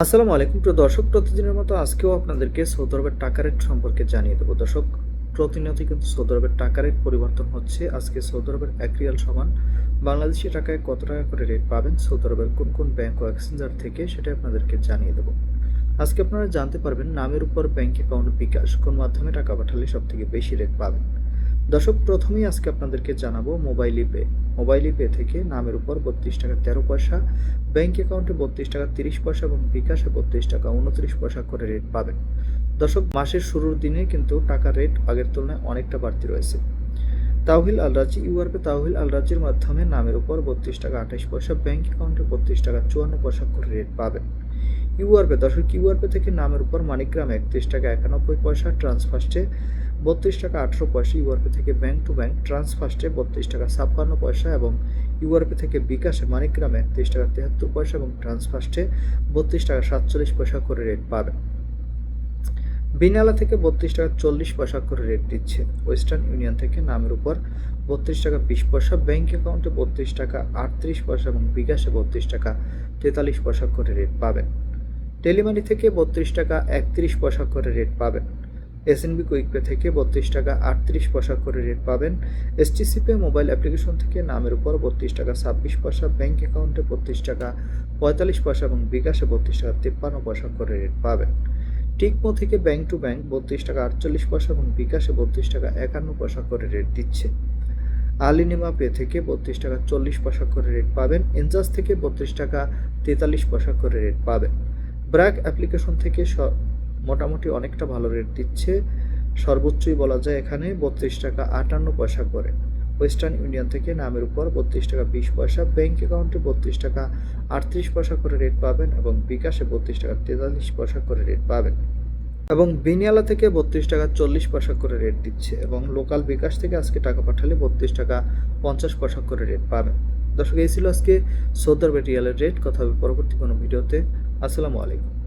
আসসালামু আলাইকুম প্রিয় দর্শক, প্রতিদিনের মতো আজকেও আপনাদেরকে সৌদি আরবের টাকা রেট সম্পর্কে জানিয়ে দেবো। দর্শক, প্রতিনিয়ত কিন্তু সৌদি আরবের টাকা রেট পরিবর্তন হচ্ছে। আজকে সৌদি আরবের 1 রিয়াল সমান বাংলাদেশি টাকায় কত টাকা করে রেট পাবেন সৌদি আরবের কোন কোন ব্যাংক ও এক্সচেঞ্জার থেকে, সেটা আপনাদেরকে জানিয়ে দেবো। আজকে আপনারা জানতে পারবেন নামের উপর ব্যাংক অ্যাকাউন্ট বিকাশ কোন মাধ্যমে টাকা পাঠালে সব থেকে বেশি রেট পাবেন। দর্শক, প্রথমেই আজকে আপনাদেরকে জানাবো মোবাইল পে থেকে নামের উপর 32 টাকা 13 পয়সা, ব্যাংক অ্যাকাউন্টে 32 টাকা 30 পয়সা এবং বিকাশে 32 টাকা 29 পয়সা করে রেট পাবেন। দর্শক, মাসের শুরুর দিনে কিন্তু টাকার রেট আগের তুলনায় অনেকটা বাড়তি রয়েছে। তাওহিল আল রাজি ইউআরপে তাওহিল আল রাজির মাধ্যমে নামের উপর 32 টাকা 28 পয়সা, ব্যাংক অ্যাকাউন্টে 32 টাকা 54 পয়সা করে রেট পাবেন। ইউআরপে থেকে নামের উপর মানিকগ্রাম 31 টাকা 91 পয়সা, ট্রান্সফার্স্টে 32 টাকা 18 পয়সা, ইউআরপে থেকে ব্যাংক টু ব্যাংক ট্রান্সফার্স্টে 32 টাকা 56 পয়সা এবং ইউআরপে থেকে বিকাশে মানিকগ্রামে 31 টাকা 73 পয়সা এবং ট্রান্সফার্স্টে 32 টাকা 47 পয়সা করে রেট পাবেন। বিনালা থেকে 32 টাকা 40 পয়সা করে রেট দিচ্ছে। ওয়েস্টার্ন ইউনিয়ন থেকে নামের উপর 32 টাকা 20 পয়সা, ব্যাংক অ্যাকাউন্টে 32 টাকা 38 পয়সা এবং বিকাশে 32 টাকা 43 পয়সা করে রেট পাবেন। টেলিমানি থেকে 32 টাকা 31 পয়সা করে রেট পাবেন। এসএনবি কুইকপে থেকে 32 টাকা 38 পয়সা করে রেট পাবেন। এসটিসি পে মোবাইল অ্যাপ্লিকেশন থেকে নামের উপর 32 টাকা 26 পয়সা, ব্যাংক অ্যাকাউন্টে 32 টাকা 45 পয়সা এবং বিকাশে 32 টাকা 53 পয়সা করে রেট পাবেন। টিকমো থেকে ব্যাংক টু ব্যাংক 32 টাকা 48 পয়সা এবং বিকাশে 32 টাকা 51 পয়সা করে রেট দিচ্ছে। আলিনিমা পে থেকে 32 টাকা 40 পয়সা করে রেট পাবেন। এনজাস থেকে 32 টাকা 43 পয়সা করে রেট পাবেন। ব্র্যাক অ্যাপ্লিকেশন থেকে মোটামুটি অনেকটা ভালো রেট দিচ্ছে, সর্বোচ্চই বলা যায় এখানে 32 টাকা 58 পয়সা করে। ওয়েস্টার্ন ইউনিয়ন থেকে নামের উপর 32 টাকা 20 পয়সা, ব্যাংক অ্যাকাউন্টে 32 টাকা 38 পয়সা করে রেট পাবেন এবং বিকাশে 32 টাকা 43 পয়সা করে রেট পাবেন। এবং বিনিয়ালা থেকে 32 টাকা 40 পয়সা করে রেট দিচ্ছে এবং লোকাল বিকাশ থেকে আজকে টাকা পাঠালে 32 টাকা 50 পয়সা করে রেট পাবেন। দর্শক, এই ছিল আজকে সৌদি আরবের রিয়ালের রেট। কথা হবে পরবর্তী কোনো ভিডিওতে। আসসালামু আলাইকুম।